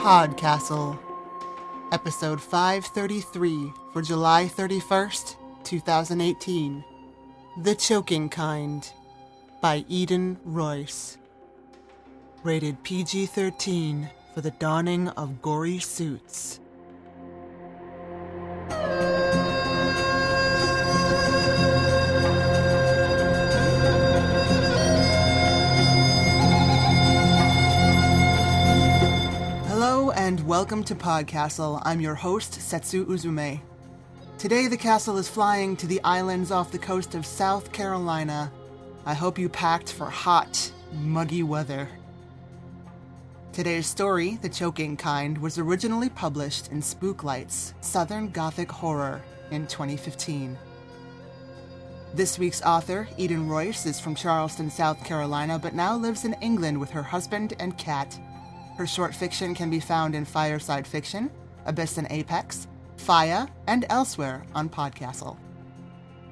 PodCastle, Episode 533 for July 31st, 2018. The Choking Kind by Eden Royce. Rated PG-13 for the donning of gory suits. Hello and welcome to PodCastle. I'm your host, Setsu Uzume. Today the castle is flying to the islands off the coast of South Carolina. I hope you packed for hot, muggy weather. Today's story, The Choking Kind, was originally published in Spook Lights, Southern Gothic Horror in 2015. This week's author, Eden Royce, is from Charleston, South Carolina, but now lives in England with her husband and cat. Her short fiction can be found in Fireside Fiction, Abyss and Apex, Faya, and elsewhere on PodCastle.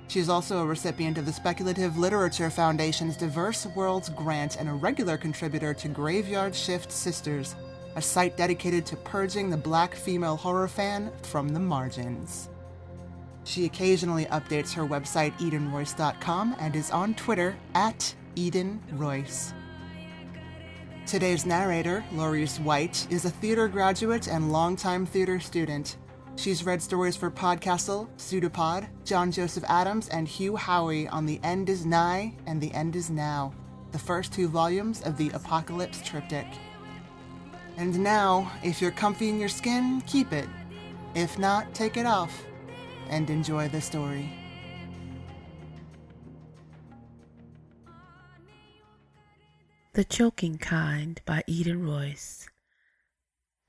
She is also a recipient of the Speculative Literature Foundation's Diverse Worlds Grant and a regular contributor to Graveyard Shift Sisters, a site dedicated to purging the black female horror fan from the margins. She occasionally updates her website edenroyce.com and is on Twitter at edenroyce. Today's narrator, Laurice White, is a theater graduate and longtime theater student. She's read stories for PodCastle, Pseudopod, John Joseph Adams, and Hugh Howey on The End Is Nigh and The End Is Now, the first two volumes of the Apocalypse Triptych. And now, if you're comfy in your skin, keep it. If not, take it off, and enjoy the story. The Choking Kind by Eden Royce.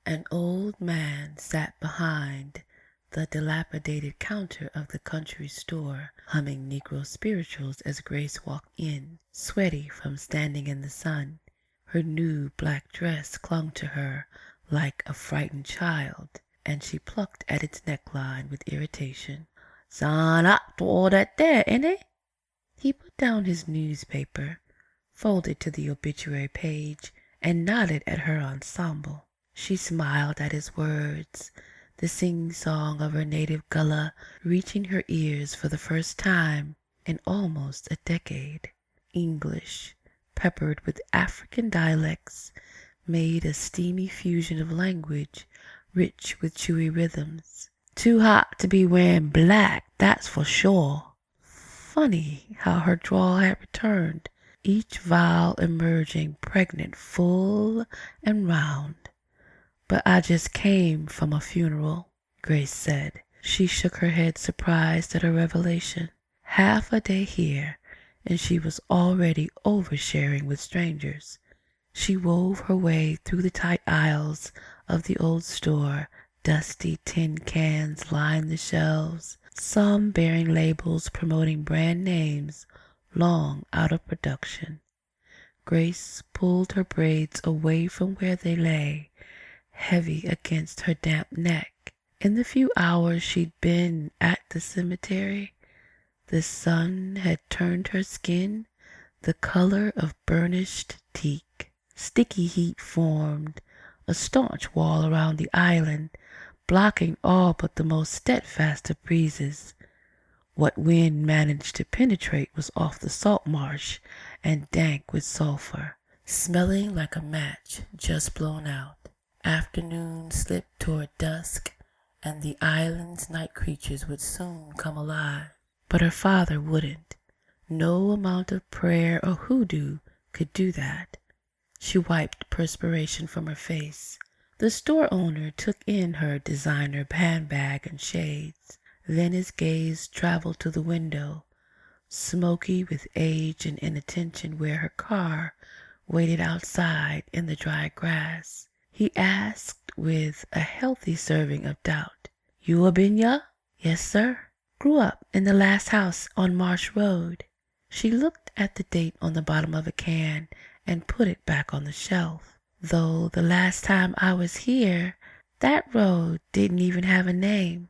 An old man sat behind the dilapidated counter of the country store, humming Negro spirituals as Grace walked in, sweaty from standing in the sun. Her new black dress clung to her like a frightened child, and she plucked at its neckline with irritation. "Sign up to all that there, ain't it?" He put down his newspaper, folded to the obituary page, and nodded at her ensemble. She smiled at his words, the sing-song of her native gullah reaching her ears for the first time in almost a decade. English, peppered with African dialects, made a steamy fusion of language, rich with chewy rhythms. "Too hot to be wearing black, that's for sure." Funny how her drawl had returned, each vowel emerging pregnant, full, and round. "But I just came from a funeral," Grace said. She shook her head, surprised at her revelation. Half a day here, and she was already oversharing with strangers. She wove her way through the tight aisles of the old store. Dusty tin cans lined the shelves, some bearing labels promoting brand names long out of production. Grace pulled her braids away from where they lay, heavy against her damp neck. In the few hours she'd been at the cemetery, the sun had turned her skin the color of burnished teak. Sticky heat formed a staunch wall around the island, blocking all but the most steadfast of breezes. What wind managed to penetrate was off the salt marsh and dank with sulfur, smelling like a match just blown out. Afternoon slipped toward dusk, and the island's night creatures would soon come alive. But her father wouldn't. No amount of prayer or hoodoo could do that. She wiped perspiration from her face. The store owner took in her designer handbag and shades. Then his gaze traveled to the window, smoky with age and inattention, where her car waited outside in the dry grass. He asked with a healthy serving of doubt, "You a been ya?" "Yes, sir. Grew up in the last house on Marsh Road." She looked at the date on the bottom of a can and put it back on the shelf. "Though the last time I was here, that road didn't even have a name."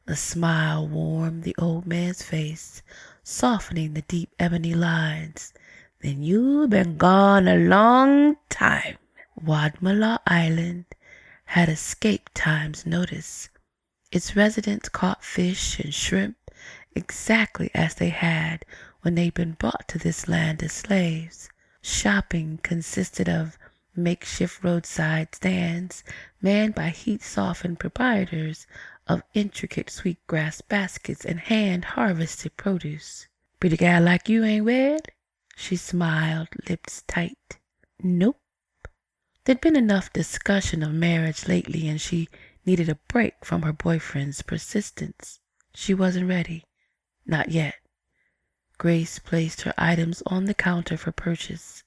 A smile warmed the old man's face, softening the deep ebony lines. "Then you been gone a long time. Wadmalaw Island had escaped time's notice. Its residents caught fish and shrimp exactly as they had when they'd been brought to this land as slaves. Shopping consisted of makeshift roadside stands manned by heat-softened proprietors of intricate sweetgrass baskets and hand-harvested produce. "Pretty gal like you ain't wed?" She smiled, lips tight. "Nope." There'd been enough discussion of marriage lately, and she needed a break from her boyfriend's persistence. She wasn't ready. Not yet. Grace placed her items on the counter for purchase.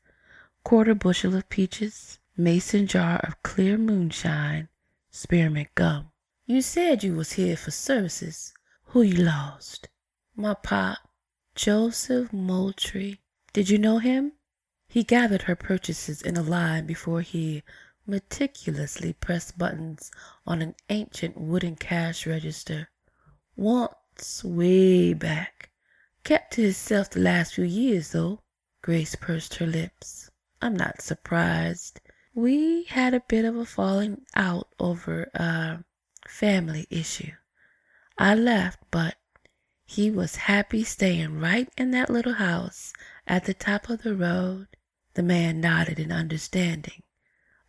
Quarter bushel of peaches, mason jar of clear moonshine, spearmint gum. "You said you was here for services. Who you lost?" "My pop, Joseph Moultrie. Did you know him?" He gathered her purchases in a line before he meticulously pressed buttons on an ancient wooden cash register. "Once, way back. Kept to himself the last few years, though." Grace pursed her lips. "I'm not surprised. We had a bit of a falling out over a family issue. I left, but he was happy staying right in that little house at the top of the road." The man nodded in understanding,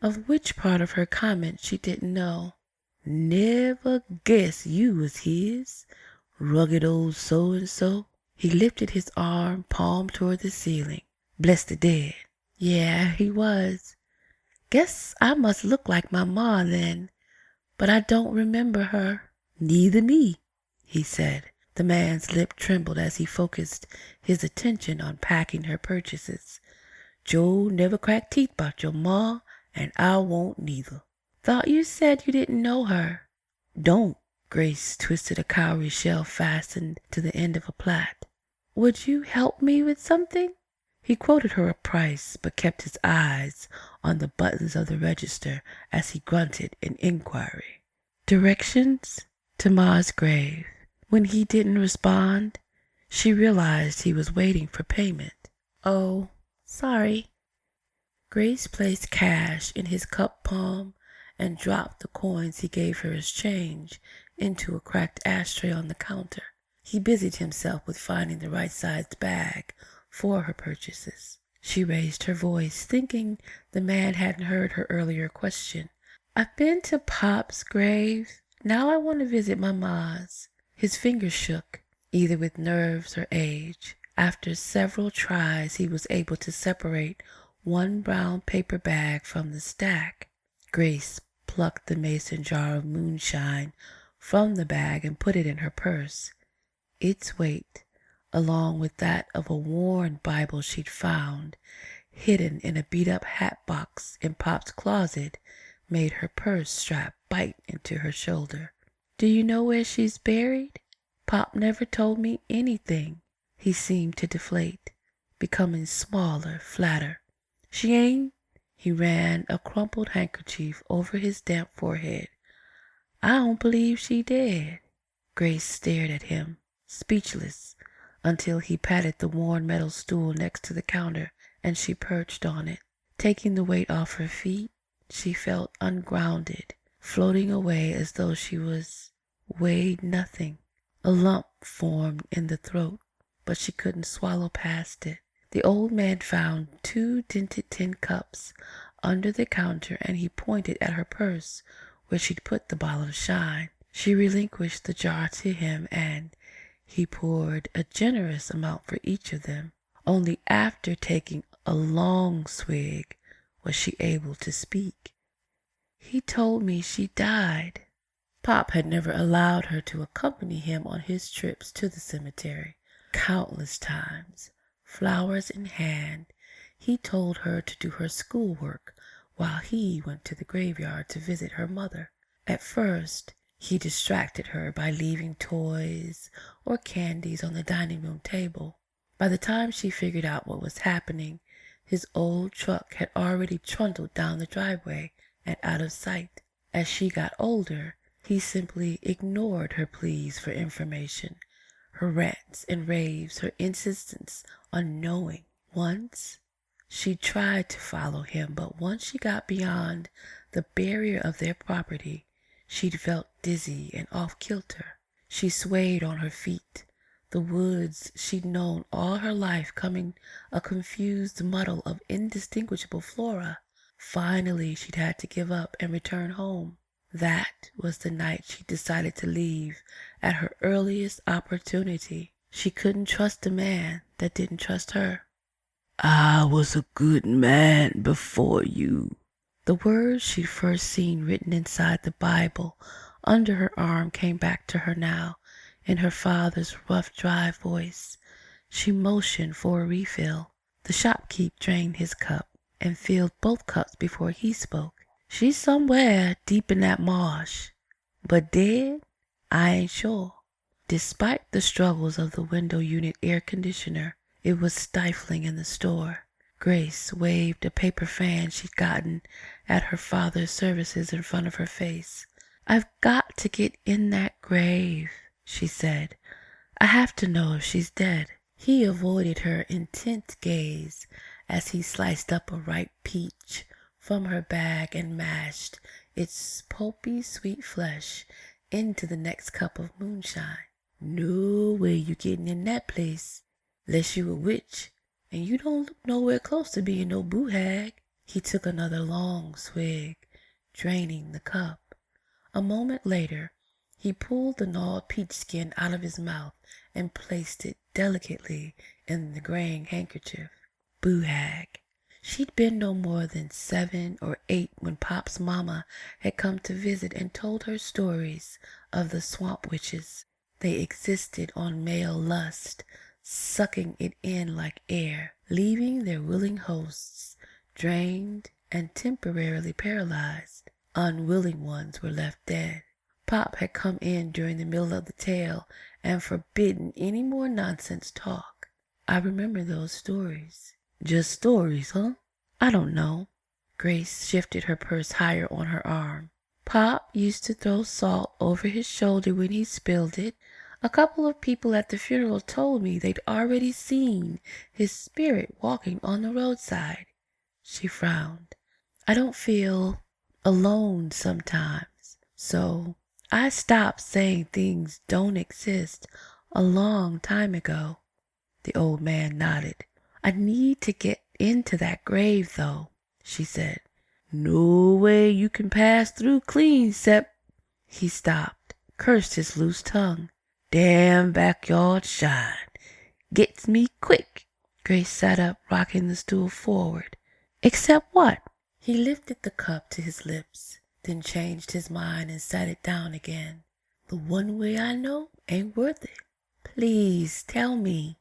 of which part of her comment she didn't know. "Never guess you was his, rugged old so-and-so." He lifted his arm, palm toward the ceiling. "Bless the dead. Yeah, he was. Guess I must look like my ma then, but I don't remember her." "Neither me," he said. The man's lip trembled as he focused his attention on packing her purchases. "Joe never cracked teeth about your ma, and I won't neither." "Thought you said you didn't know her." "Don't." Grace twisted a cowrie shell fastened to the end of a plait. "Would you help me with something?" He quoted her a price, but kept his eyes on the buttons of the register as he grunted in inquiry. "Directions to Ma's grave." When he didn't respond, she realized he was waiting for payment. "Oh, sorry." Grace placed cash in his cup palm and dropped the coins he gave her as change into a cracked ashtray on the counter. He busied himself with finding the right-sized bag for her purchases. She raised her voice, thinking the man hadn't heard her earlier question. "I've been to Pop's grave. Now I want to visit my ma's." His fingers shook, either with nerves or age. After several tries, he was able to separate one brown paper bag from the stack. Grace plucked the mason jar of moonshine from the bag and put it in her purse. Its weight, along with that of a worn Bible she'd found hidden in a beat-up hat box in Pop's closet, made her purse strap bite into her shoulder. "Do you know where she's buried? Pop never told me anything." He seemed to deflate, becoming smaller, flatter. "She ain't?" He ran a crumpled handkerchief over his damp forehead. "I don't believe she did." Grace stared at him, speechless, until he patted the worn metal stool next to the counter and she perched on it. Taking the weight off her feet, she felt ungrounded, floating away as though she weighed nothing. A lump formed in the throat, but she couldn't swallow past it. The old man found 2 dented tin cups under the counter, and he pointed at her purse where she'd put the bottle of shine. She relinquished the jar to him, and he poured a generous amount for each of them. Only after taking a long swig was she able to speak. "He told me she died." Pop had never allowed her to accompany him on his trips to the cemetery. Countless times, flowers in hand, he told her to do her schoolwork while he went to the graveyard to visit her mother. At first, he distracted her by leaving toys or candies on the dining room table. By the time she figured out what was happening, his old truck had already trundled down the driveway and out of sight. As she got older, he simply ignored her pleas for information, her rants and raves, her insistence on knowing. Once, She tried to follow him, but once she got beyond the barrier of their property, she felt dizzy and off-kilter. She swayed on her feet, the woods she'd known all her life coming a confused muddle of indistinguishable flora. Finally, she'd had to give up and return home. That was the night she decided to leave at her earliest opportunity. She couldn't trust a man that didn't trust her. "I was a good man before you." The words she'd first seen written inside the Bible under her arm came back to her now in her father's rough, dry voice. She motioned for a refill. The shopkeep drained his cup and filled both cups before he spoke. "She's somewhere deep in that marsh, but dead? I ain't sure." Despite the struggles of the window unit air conditioner, it was stifling in the store. Grace waved a paper fan she'd gotten at her father's services in front of her face. "I've got to get in that grave," she said. "I have to know if she's dead." He avoided her intent gaze as he sliced up a ripe peach from her bag and mashed its pulpy sweet flesh into the next cup of moonshine. "No way you getting in that place, 'less you a witch, and you don't look nowhere close to being no boo hag." He took another long swig, draining the cup. A moment later, he pulled the gnawed peach skin out of his mouth and placed it delicately in the graying handkerchief. Boo hag. She'd been no more than 7 or 8 when Pop's mama had come to visit and told her stories of the swamp witches. They existed on male lust, sucking it in like air, leaving their willing hosts drained and temporarily paralyzed. Unwilling ones were left dead. Pop had come in during the middle of the tale and forbidden any more nonsense talk. I remember those stories. "Just stories, huh?" "I don't know." Grace shifted her purse higher on her arm. "Pop used to throw salt over his shoulder when he spilled it. A couple of people at the funeral told me they'd already seen his spirit walking on the roadside." She frowned. "I don't feel alone sometimes, so I stopped saying things don't exist a long time ago." The old man nodded. "I need to get into that grave, though," she said. "No way you can pass through clean, Sep." He stopped, cursed his loose tongue. "Damn backyard shine. Gets me quick." Grace sat up, rocking the stool forward. "Except what?" He lifted the cup to his lips, then changed his mind and sat it down again. "The one way I know ain't worth it. Please tell me,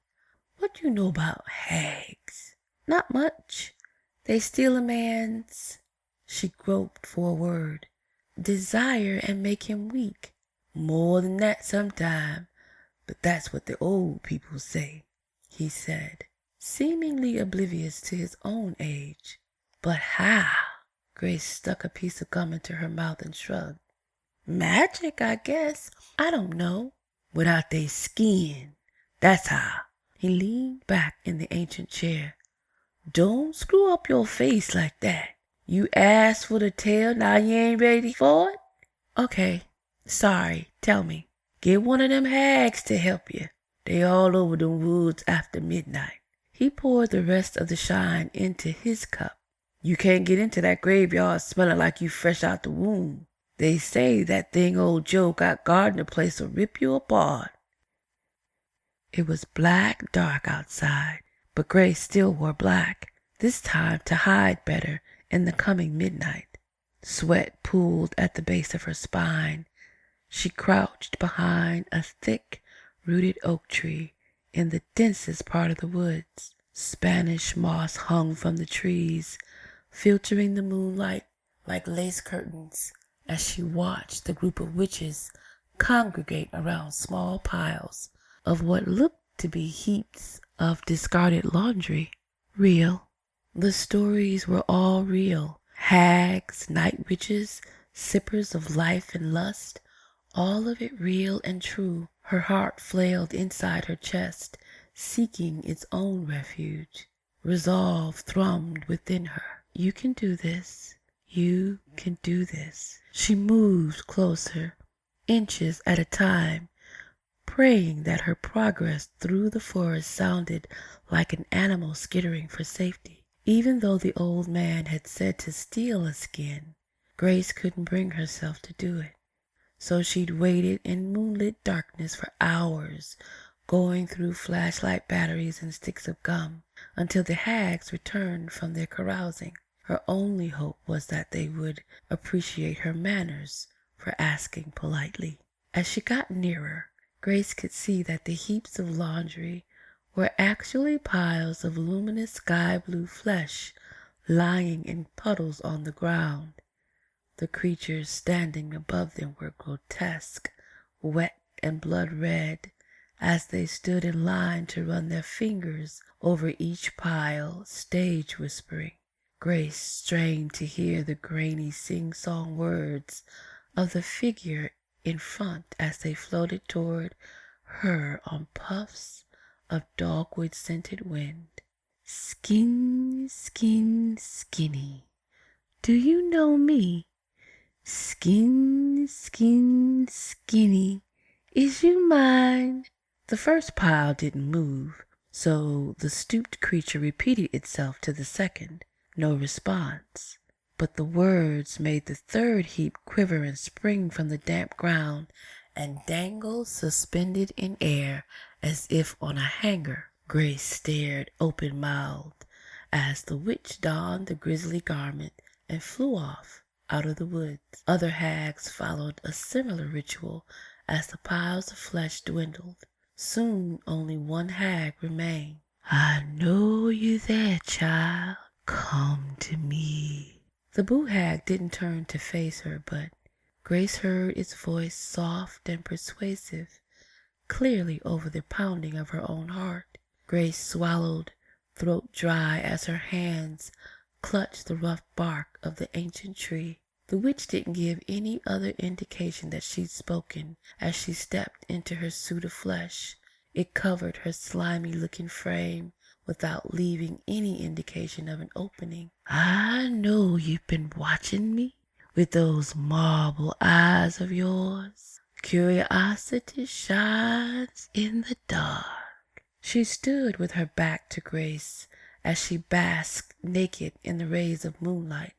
what you know about hags?" "Not much. They steal a man's," she groped for a word, "desire and make him weak." "More than that sometime, but that's what the old people say," he said, seemingly oblivious to his own age. "But how?" Grace stuck a piece of gum into her mouth and shrugged. "Magic, I guess. I don't know. Without they skin. That's how." He leaned back in the ancient chair. "Don't screw up your face like that. You asked for the tale, now you ain't ready for it?" "Okay. Sorry. Tell me." "Get one of them hags to help you. They all over the woods after midnight." He poured the rest of the shine into his cup. "You can't get into that graveyard smelling like you fresh out the womb. They say that thing old Joe got guarding the place will rip you apart." It was black dark outside, but Grace still wore black, this time to hide better in the coming midnight. Sweat pooled at the base of her spine. She crouched behind a thick-rooted oak tree in the densest part of the woods. Spanish moss hung from the trees, filtering the moonlight like lace curtains as she watched the group of witches congregate around small piles of what looked to be heaps of discarded laundry. Real. The stories were all real. Hags, night witches, sippers of life and lust, all of it real and true. Her heart flailed inside her chest, seeking its own refuge. Resolve thrummed within her. You can do this. You can do this. She moved closer, inches at a time, praying that her progress through the forest sounded like an animal skittering for safety. Even though the old man had said to steal a skin, Grace couldn't bring herself to do it. So she'd waited in moonlit darkness for hours, going through flashlight batteries and sticks of gum, until the hags returned from their carousing. Her only hope was that they would appreciate her manners for asking politely. As she got nearer, Grace could see that the heaps of laundry were actually piles of luminous sky blue flesh lying in puddles on the ground. The creatures standing above them were grotesque, wet and blood red, as they stood in line to run their fingers over each pile, stage whispering. Grace strained to hear the grainy sing-song words of the figure in front as they floated toward her on puffs of dogwood-scented wind. Skin, skin, skinny. Do you know me? Skin, skin, skinny. Is you mine? The first pile didn't move, so the stooped creature repeated itself to the second. No response. But the words made the third heap quiver and spring from the damp ground and dangle suspended in air as if on a hanger. Grace stared open-mouthed as the witch donned the grisly garment and flew off out of the woods. Other hags followed a similar ritual as the piles of flesh dwindled. Soon only one hag remained. I know you there, child. Come to me. The boo hag didn't turn to face her, but Grace heard its voice soft and persuasive, clearly over the pounding of her own heart. Grace swallowed, throat dry, as her hands clutched the rough bark of the ancient tree. The witch didn't give any other indication that she'd spoken as she stepped into her suit of flesh. It covered her slimy-looking frame without leaving any indication of an opening. I know you've been watching me with those marble eyes of yours. Curiosity shines in the dark. She stood with her back to Grace as she basked naked in the rays of moonlight.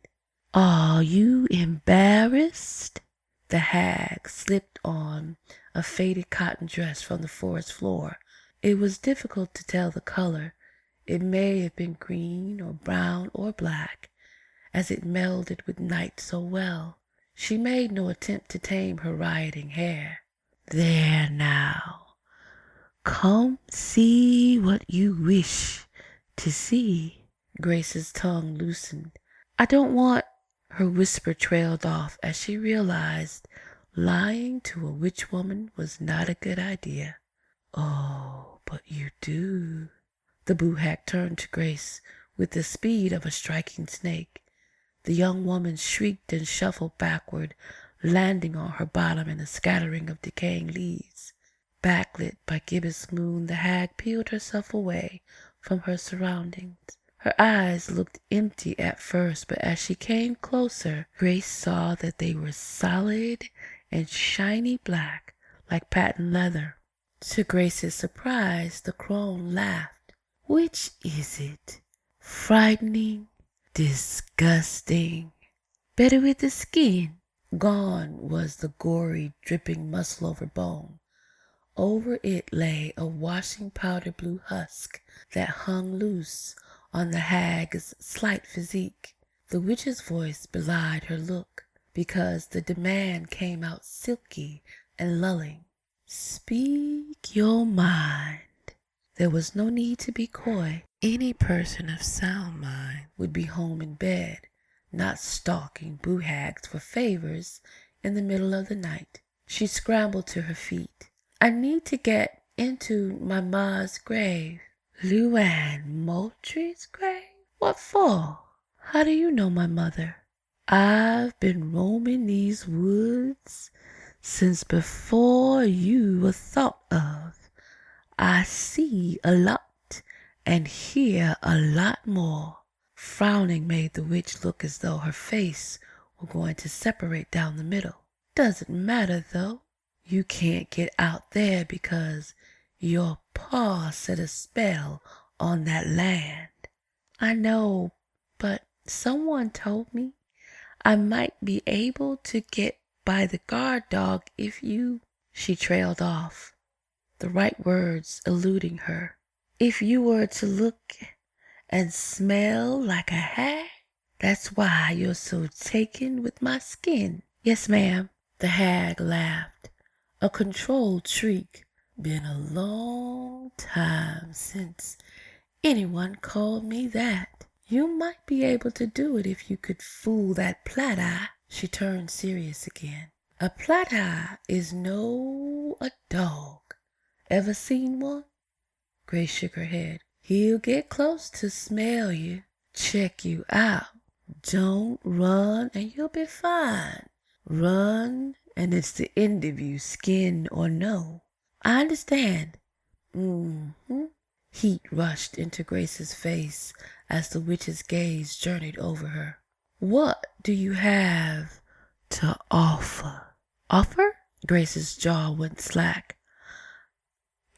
Are you embarrassed? The hag slipped on a faded cotton dress from the forest floor. It was difficult to tell the color. It may have been green or brown or black, as it melded with night so well. She made no attempt to tame her rioting hair. There now, come see what you wish to see. Grace's tongue loosened. I don't want... Her whisper trailed off as she realized lying to a witch woman was not a good idea. Oh, but you do. The boo hag turned to Grace with the speed of a striking snake. The young woman shrieked and shuffled backward, landing on her bottom in a scattering of decaying leaves. Backlit by gibbous moon, the hag peeled herself away from her surroundings. Her eyes looked empty at first, but as she came closer, Grace saw that they were solid and shiny black, like patent leather. To Grace's surprise, the crone laughed. Which is it? Frightening? Disgusting? Better with the skin? Gone was the gory, dripping muscle over bone. Over it lay a washing powder blue husk that hung loose on the hag's slight physique. The witch's voice belied her look, because the demand came out silky and lulling. Speak your mind. There was no need to be coy. Any person of sound mind would be home in bed, not stalking boo hags for favors in the middle of the night. She scrambled to her feet. I need to get into my ma's grave. Luann Moultrie's grave? What for? How do you know my mother? I've been roaming these woods since before you were thought of. I see a lot and hear a lot more. Frowning made the witch look as though her face were going to separate down the middle. Doesn't matter, though. You can't get out there because your paw set a spell on that land. I know, but someone told me I might be able to get by the guard dog if you... She trailed off, the right words eluding her. If you were to look and smell like a hag, that's why you're so taken with my skin. Yes, ma'am. The hag laughed, a controlled shriek. Been a long time since anyone called me that. You might be able to do it if you could fool that plat-eye. She turned serious again. A plat-eye is a dog. Ever seen one? Grace shook her head. He'll get close to smell you, check you out. Don't run and you'll be fine. Run and it's the end of you, skin or no. I understand. Heat rushed into Grace's face as the witch's gaze journeyed over her. What do you have to offer? Offer? Grace's jaw went slack.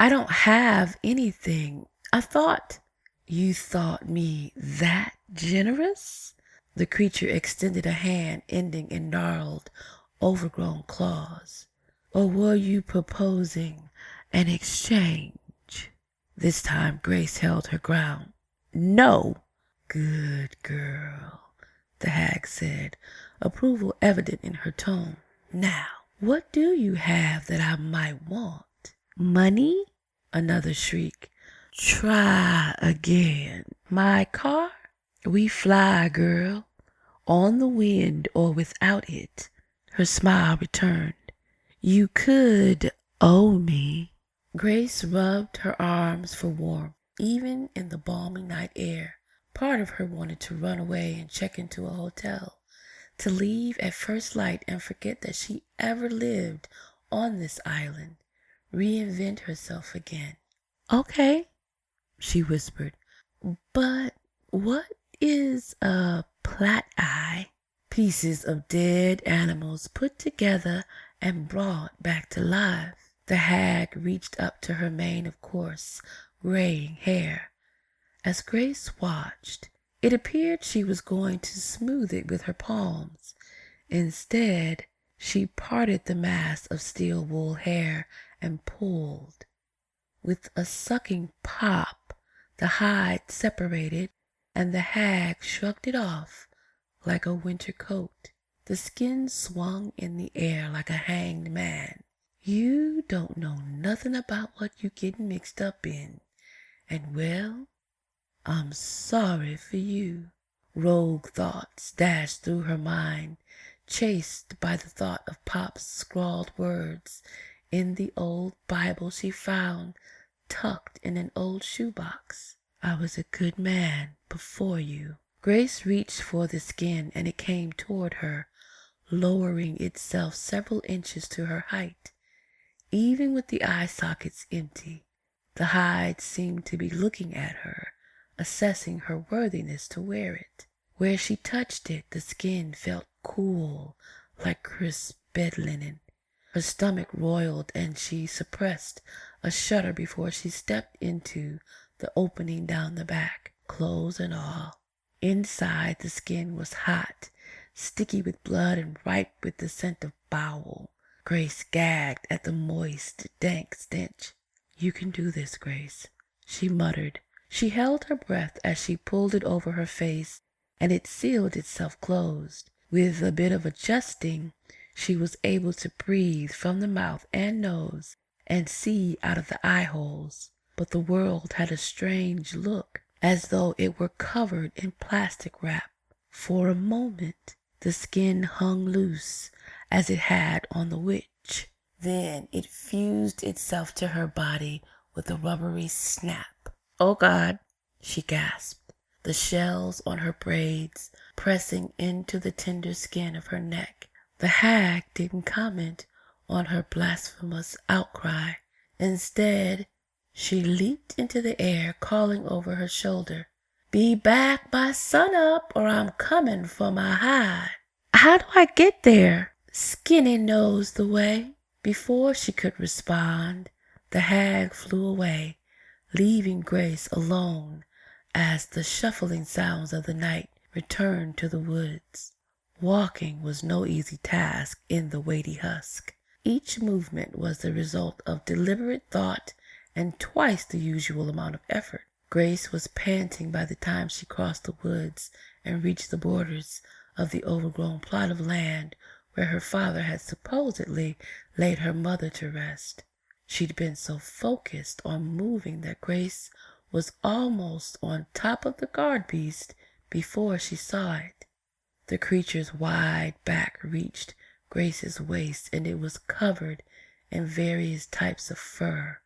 I don't have anything. I thought... You thought me that generous? The creature extended a hand ending in gnarled, overgrown claws. Or were you proposing an exchange? This time Grace held her ground. No. Good girl, the hag said, approval evident in her tone. Now, what do you have that I might want? Money? Another shriek. Try again. My car? We fly, girl, on the wind or without it. Her smile returned. You could owe me. Grace rubbed her arms for warmth, even in the balmy night air. Part of her wanted to run away and check into a hotel, to leave at first light and forget that she ever lived on this island, reinvent herself again. Okay, she whispered, but what is a plat-eye? Pieces of dead animals put together and brought back to life. The hag reached up to her mane of coarse, graying hair. As Grace watched, it appeared she was going to smooth it with her palms. Instead, she parted the mass of steel wool hair and pulled. With a sucking pop, the hide separated, and the hag shrugged it off like a winter coat. The skin swung in the air like a hanged man. You don't know nothing about what you getting mixed up in, and well, I'm sorry for you. Rogue thoughts dashed through her mind, chased by the thought of Pop's scrawled words in the old Bible she found tucked in an old shoebox. I was a good man before you. Grace reached for the skin and it came toward her, lowering itself several inches to her height. Even with the eye sockets empty, the hide seemed to be looking at her, assessing her worthiness to wear it. Where she touched it, the skin felt cool, like crisp bed linen. Her stomach roiled and she suppressed a shudder before she stepped into the opening down the back, clothes and all. Inside, the skin was hot, sticky with blood and ripe with the scent of bowel. Grace gagged at the moist, dank stench. You can do this, Grace, she muttered. She held her breath as she pulled it over her face, and it sealed itself closed. With a bit of adjusting, she was able to breathe from the mouth and nose and see out of the eye holes. But the world had a strange look, as though it were covered in plastic wrap. For a moment, the skin hung loose, as it had on the witch. Then it fused itself to her body with a rubbery snap. Oh, God, she gasped, the shells on her braids pressing into the tender skin of her neck. The hag didn't comment on her blasphemous outcry. Instead, She leaped into the air, calling over her shoulder, "Be back by sunup or I'm coming for my hide." "How do I get there?" Skinny knows the way. Before she could respond, the hag flew away, leaving Grace alone as the shuffling sounds of the night returned to the woods. Walking was no easy task in the weighty husk. Each movement was the result of deliberate thought and twice the usual amount of effort. Grace was panting by the time she crossed the woods and reached the borders of the overgrown plot of land where her father had supposedly laid her mother to rest. She'd been so focused on moving that Grace was almost on top of the guard beast before she saw it. The creature's wide back reached Grace's waist, and it was covered in various types of fur,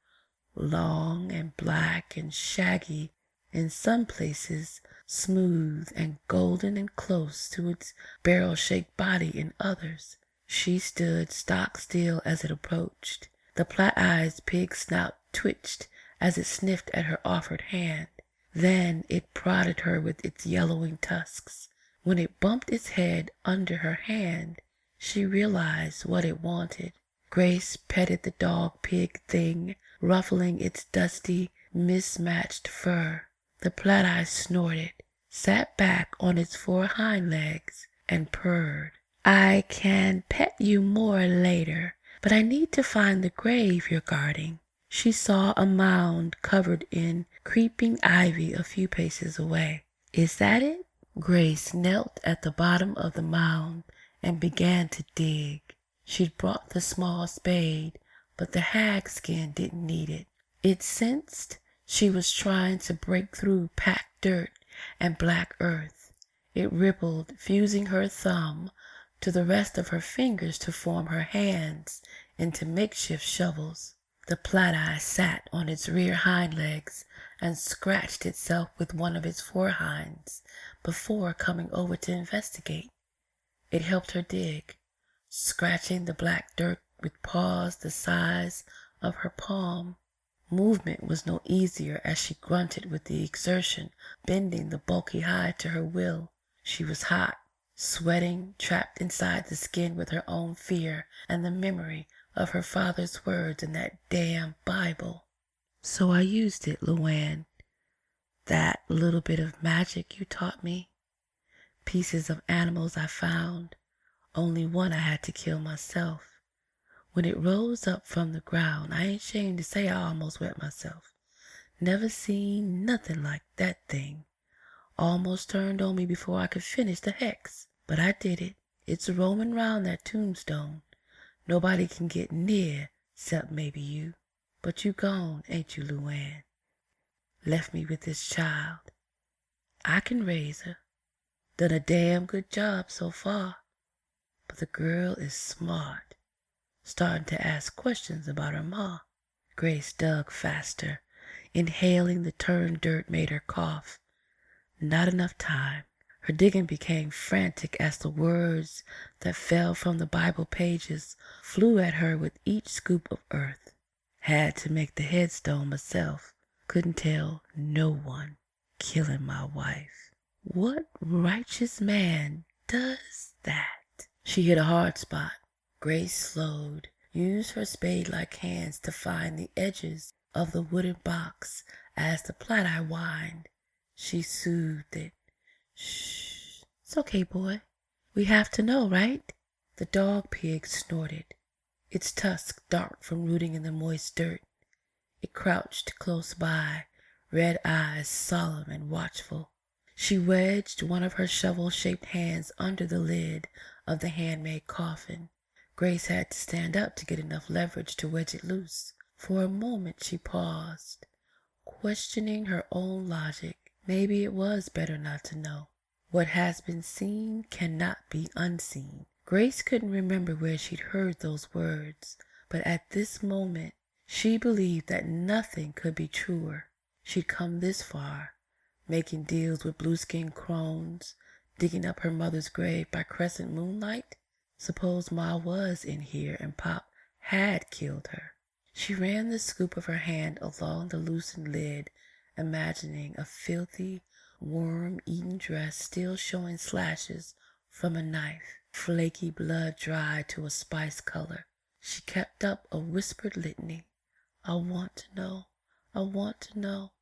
long and black and shaggy, in some places smooth and golden and close to its barrel-shaped body in others. She stood stock still as it approached. The flat-eyed pig snout twitched as it sniffed at her offered hand. Then it prodded her with its yellowing tusks. When it bumped its head under her hand, she realized what it wanted. Grace petted the dog-pig thing, ruffling its dusty, mismatched fur. The flat-eye snorted, sat back on its 4 hind legs, and purred. "I can pet you more later, but I need to find the grave you're guarding." She saw a mound covered in creeping ivy a few paces away. "Is that it?" Grace knelt at the bottom of the mound and began to dig. She'd brought the small spade, but the hag skin didn't need it. It sensed she was trying to break through packed dirt and black earth. It rippled, fusing her thumb to the rest of her fingers to form her hands into makeshift shovels. The flat-eye sat on its rear hind legs and scratched itself with one of its forehinds before coming over to investigate. It helped her dig, scratching the black dirt with paws the size of her palm. Movement was no easier as she grunted with the exertion, bending the bulky hide to her will. She was hot, sweating, trapped inside the skin with her own fear and the memory of her father's words in that damn Bible. "So I used it, Luann. That little bit of magic you taught me. Pieces of animals I found. Only one I had to kill myself. When it rose up from the ground, I ain't ashamed to say I almost wet myself. Never seen nothing like that thing. Almost turned on me before I could finish the hex. But I did it. It's roaming round that tombstone. Nobody can get near, 'cept maybe you. But you gone, ain't you, Luann? Left me with this child. I can raise her. Done a damn good job so far. But the girl is smart. Starting to ask questions about her ma." Grace dug faster. Inhaling the turned dirt made her cough. Not enough time. Her digging became frantic as the words that fell from the Bible pages flew at her with each scoop of earth. Had to make the headstone myself. Couldn't tell no one. Killing my wife. What righteous man does that? She hit a hard spot. Grace slowed, used her spade-like hands to find the edges of the wooden box as the flat-eye whined. She soothed it. "Shh, it's okay, boy. We have to know, right?" The dog-pig snorted, its tusks dark from rooting in the moist dirt. It crouched close by, red eyes solemn and watchful. She wedged one of her shovel-shaped hands under the lid of the handmade coffin. Grace had to stand up to get enough leverage to wedge it loose. For a moment she paused, questioning her own logic. Maybe it was better not to know. What has been seen cannot be unseen. Grace couldn't remember where she'd heard those words, but at this moment she believed that nothing could be truer. She'd come this far, making deals with blue-skinned crones, digging up her mother's grave by crescent moonlight. Suppose Ma was in here and Pop had killed her. She ran the scoop of her hand along the loosened lid, imagining a filthy, worm-eaten dress still showing slashes from a knife, flaky blood dried to a spice color. She kept up a whispered litany. I want to know. I want to know.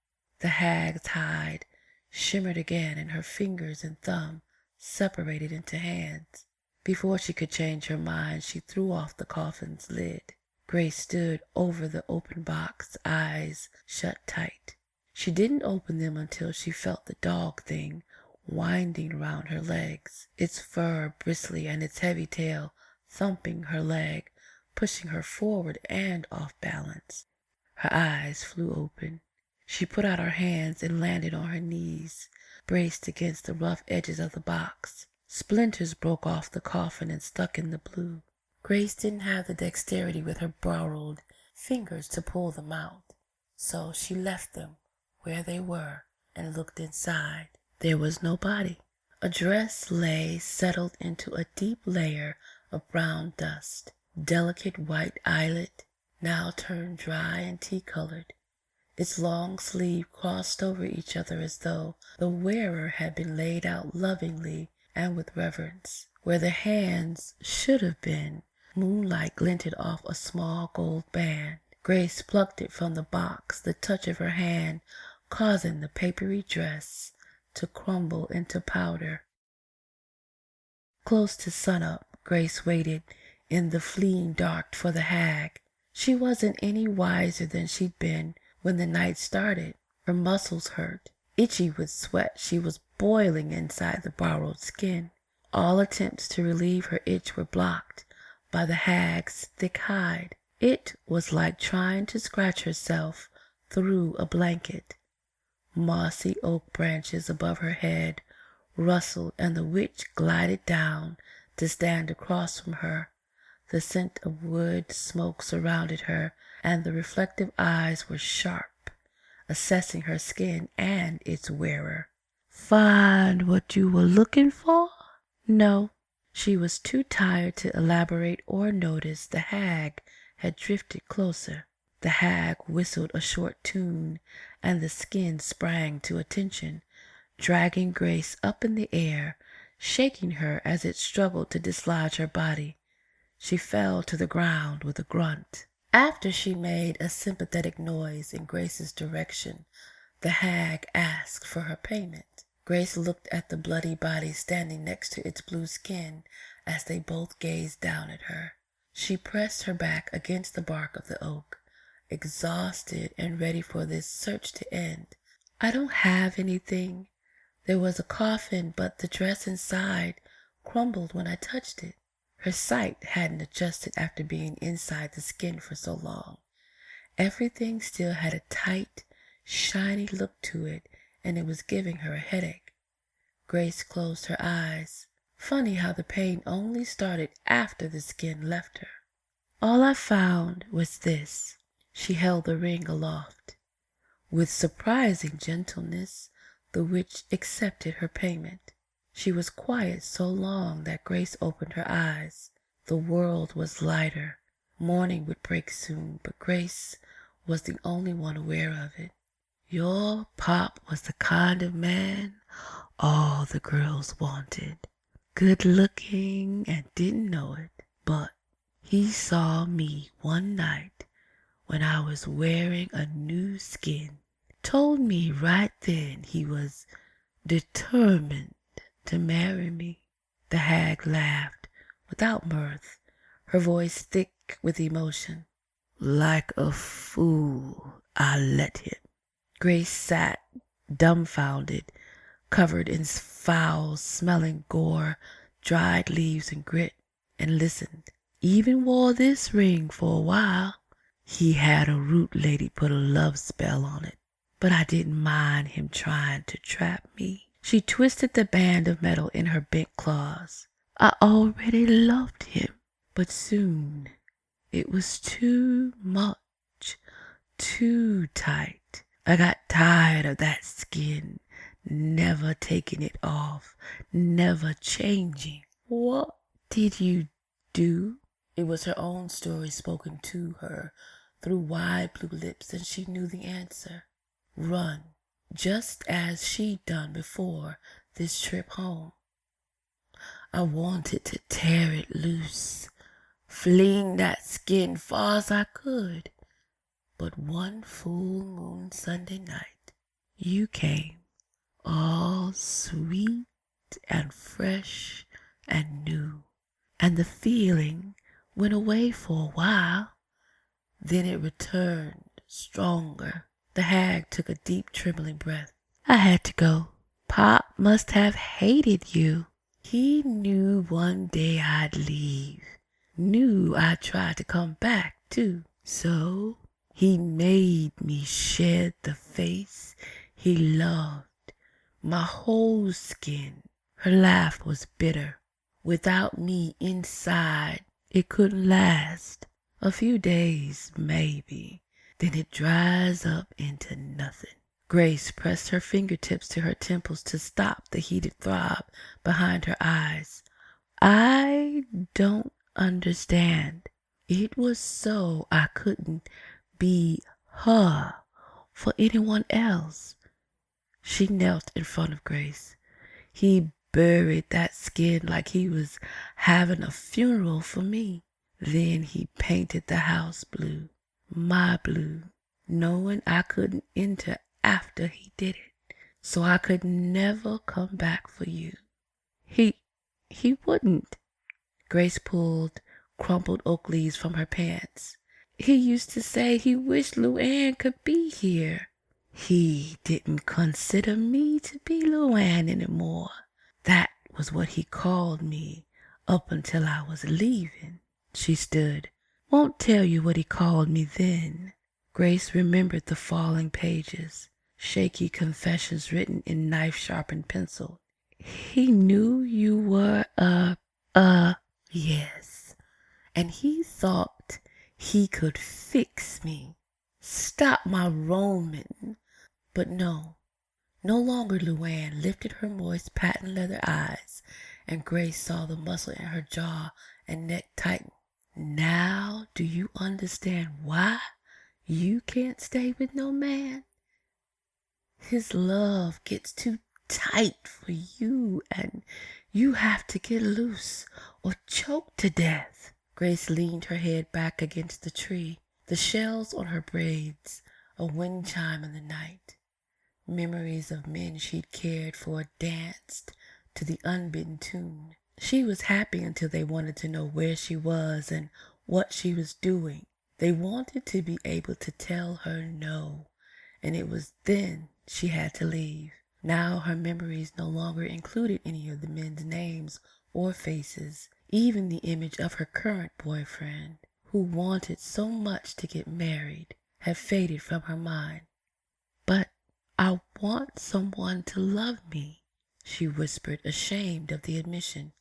The hag's hide shimmered again, and her fingers and thumb separated into hands. Before she could change her mind, she threw off the coffin's lid. Grace stood over the open box, eyes shut tight. She didn't open them until she felt the dog thing winding around her legs, its fur bristly and its heavy tail thumping her leg, pushing her forward and off balance. Her eyes flew open. She put out her hands and landed on her knees, braced against the rough edges of the box. Splinters broke off the coffin and stuck in the blue. Grace didn't have the dexterity with her borrowed fingers to pull them out, so she left them where they were and looked inside. There was no body. A dress lay settled into a deep layer of brown dust. Delicate white eyelet, now turned dry and tea-colored. Its long sleeve crossed over each other as though the wearer had been laid out lovingly and with reverence. Where the hands should have been, moonlight glinted off a small gold band. Grace plucked it from the box, the touch of her hand causing the papery dress to crumble into powder. Close to sunup, Grace waited in the fleeing dark for the hag. She wasn't any wiser than she'd been when the night started. Her muscles hurt. Itchy with sweat, she was boiling inside the borrowed skin. All attempts to relieve her itch were blocked by the hag's thick hide. It was like trying to scratch herself through a blanket. Mossy oak branches above her head rustled, and the witch glided down to stand across from her. The scent of wood smoke surrounded her, and the reflective eyes were sharp, assessing her skin and its wearer. Find what you were looking for? No. She was too tired to elaborate or notice the hag had drifted closer. The hag whistled a short tune, and the skin sprang to attention, dragging Grace up in the air, shaking her as it struggled to dislodge her body. She fell to the ground with a grunt. After she made a sympathetic noise in Grace's direction, the hag asked for her payment. Grace looked at the bloody body standing next to its blue skin as they both gazed down at her. She pressed her back against the bark of the oak, exhausted and ready for this search to end. I don't have anything. There was a coffin, but the dress inside crumbled when I touched it. Her sight hadn't adjusted after being inside the skin for so long. Everything still had a tight, shiny look to it, and it was giving her a headache. Grace closed her eyes. Funny how the pain only started after the skin left her. All I found was this. She held the ring aloft. With surprising gentleness, the witch accepted her payment. She was quiet so long that Grace opened her eyes. The world was lighter. Morning would break soon, but Grace was the only one aware of it. Your pop was the kind of man all the girls wanted. Good looking and didn't know it, but he saw me one night when I was wearing a new skin. Told me right then he was determined to marry me. The hag laughed without mirth, her voice thick with emotion. Like a fool, I let him. Grace sat dumbfounded, covered in foul-smelling gore, dried leaves and grit, and listened. Even wore this ring for a while. He had a root lady put a love spell on it, but I didn't mind him trying to trap me. She twisted the band of metal in her bent claws. I already loved him, but soon it was too much, too tight. I got tired of that skin, never taking it off, never changing. What did you do? It was her own story spoken to her through wide blue lips, and she knew the answer. Run, just as she'd done before this trip home. I wanted to tear it loose, fling that skin far as I could. But one full moon Sunday night, you came, all sweet and fresh and new, and the feeling went away for a while. Then it returned stronger. The hag took a deep, trembling breath. I had to go. Pop must have hated you. He knew one day I'd leave. Knew I'd try to come back, too. So he made me shed the face he loved. My whole skin. Her laugh was bitter. Without me inside, it couldn't last. A few days, maybe. Then it dries up into nothing. Grace pressed her fingertips to her temples to stop the heated throb behind her eyes. I don't understand. It was so I couldn't be her for anyone else. She knelt in front of Grace. He buried that skin like he was having a funeral for me. Then he painted the house blue, my blue, knowing I couldn't enter after he did it, so I could never come back for you. He wouldn't. Grace pulled crumpled oak leaves from her pants. He used to say he wished Luann could be here. He didn't consider me to be Luann anymore. That was what he called me up until I was leaving. She stood. Won't tell you what he called me then. Grace remembered the falling pages, shaky confessions written in knife-sharpened pencil. He knew you were yes. And he thought he could fix me, stop my roaming. But no longer. Luann lifted her moist patent leather eyes, and Grace saw the muscle in her jaw and neck tighten. Now do you understand why you can't stay with no man? His love gets too tight for you, and you have to get loose or choke to death. Grace leaned her head back against the tree, the shells on her braids, a wind chime in the night. Memories of men she'd cared for danced to the unbidden tune. She was happy until they wanted to know where she was and what she was doing. They wanted to be able to tell her no, and it was then she had to leave. Now her memories no longer included any of the men's names or faces. Even the image of her current boyfriend, who wanted so much to get married, had faded from her mind. But I want someone to love me, she whispered, ashamed of the admission.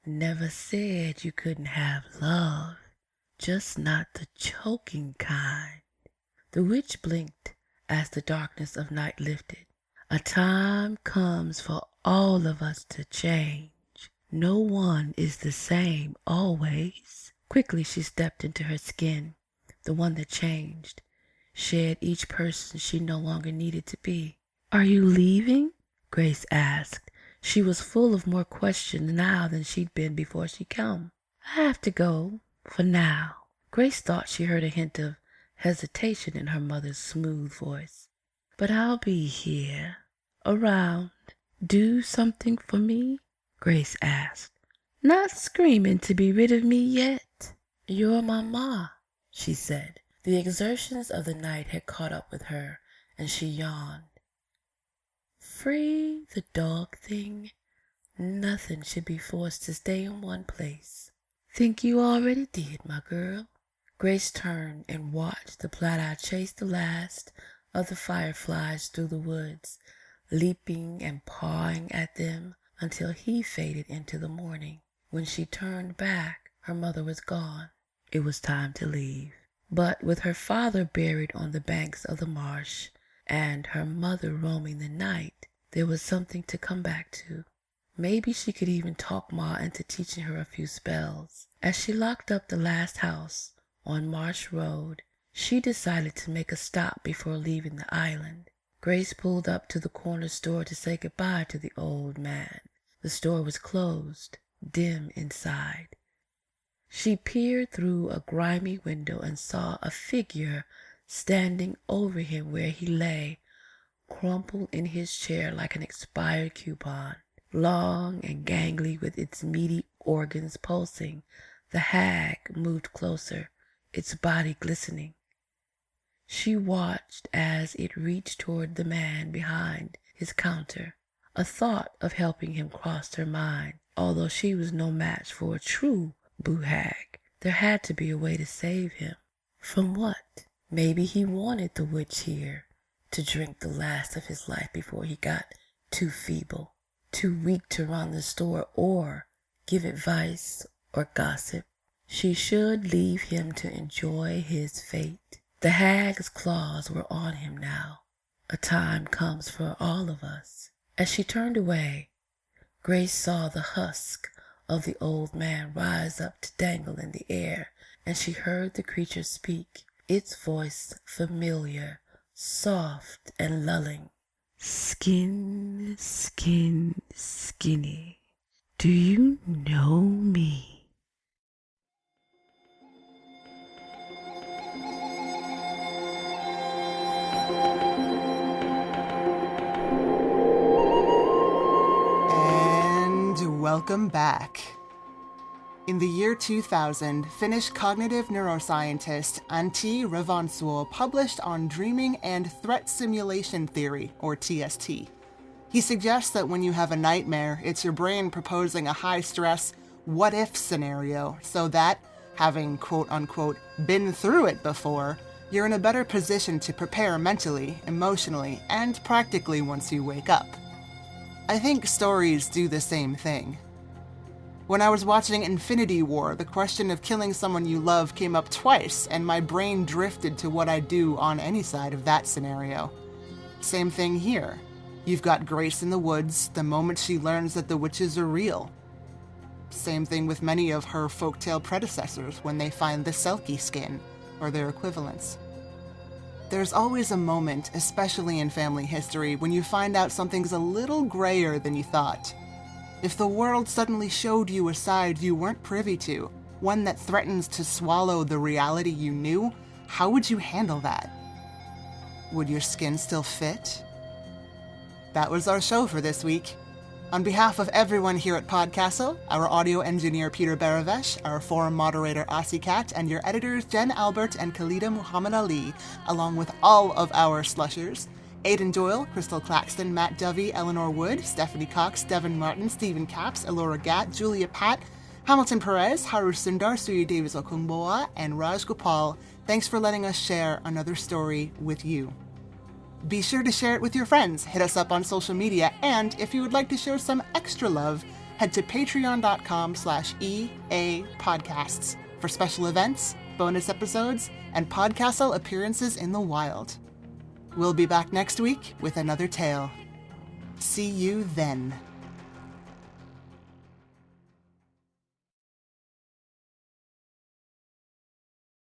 Never said you couldn't have love, just not the choking kind. The witch blinked as the darkness of night lifted. A time comes for all of us to change. No one is the same always. Quickly she stepped into her skin, the one that changed, shed each person she no longer needed to be. Are you leaving? Grace asked. She was full of more questions now than she'd been before she came. I have to go, for now. Grace thought she heard a hint of hesitation in her mother's smooth voice. But I'll be here, around. Do something for me? Grace asked. Not screaming to be rid of me yet? You're my ma, she said. The exertions of the night had caught up with her, and she yawned. Free the dog thing. Nothing should be forced to stay in one place. Think you already did, my girl. Grace turned and watched the Plaid-Eye chase the last of the fireflies through the woods, leaping and pawing at them until he faded into the morning. When she turned back, her mother was gone. It was time to leave. But with her father buried on the banks of the marsh and her mother roaming the night, there was something to come back to. Maybe she could even talk Ma into teaching her a few spells. As she locked up the last house on Marsh Road, She decided to make a stop before leaving the island. Grace pulled up to the corner store to say goodbye to the old man. The store was closed, dim inside. She peered through a grimy window and saw a figure standing over him where he lay, crumpled in his chair like an expired coupon. Long and gangly, with its meaty organs pulsing, the hag moved closer, its body glistening. She watched as it reached toward the man behind his counter. A thought of helping him crossed her mind. Although she was no match for a true boo hag, there had to be a way to save him. From what? Maybe he wanted the witch here to drink the last of his life before he got too feeble, too weak to run the store or give advice or gossip. She should leave him to enjoy his fate. The hag's claws were on him now. A time comes for all of us. As she turned away, Grace saw the husk of the old man rise up to dangle in the air, and she heard the creature speak, its voice familiar, soft and lulling. Skin, skin, skinny. Do you know me? Welcome back. In the year 2000, Finnish cognitive neuroscientist Antti Revonsuo published on dreaming and threat simulation theory, or TST. He suggests that when you have a nightmare, it's your brain proposing a high-stress what-if scenario, so that, having quote-unquote been through it before, you're in a better position to prepare mentally, emotionally, and practically once you wake up. I think stories do the same thing. When I was watching Infinity War, the question of killing someone you love came up twice, and my brain drifted to what I'd do on any side of that scenario. Same thing here. You've got Grace in the woods the moment she learns that the witches are real. Same thing with many of her folktale predecessors when they find the Selkie skin, or their equivalents. There's always a moment, especially in family history, when you find out something's a little grayer than you thought. If the world suddenly showed you a side you weren't privy to, one that threatens to swallow the reality you knew, how would you handle that? Would your skin still fit? That was our show for this week. On behalf of everyone here at PodCastle, our audio engineer Peter Behravesh, our forum moderator Asikat, and your editors Jen Albert and Khalida Muhammad Ali, along with all of our slushers, Aidan Doyle, Crystal Claxton, Matt Dovey, Eleanor Wood, Stephanie Cox, Devin Martin, Stephen Capps, Elora Gatt, Julia Pat, Hamilton Perez, Haru Sundar, Suya Davis Okungboa, and Raj Gopal. Thanks for letting us share another story with you. Be sure to share it with your friends, hit us up on social media, and if you would like to show some extra love, head to patreon.com/EAPodcasts for special events, bonus episodes, and PodCastle appearances in the wild. We'll be back next week with another tale. See you then.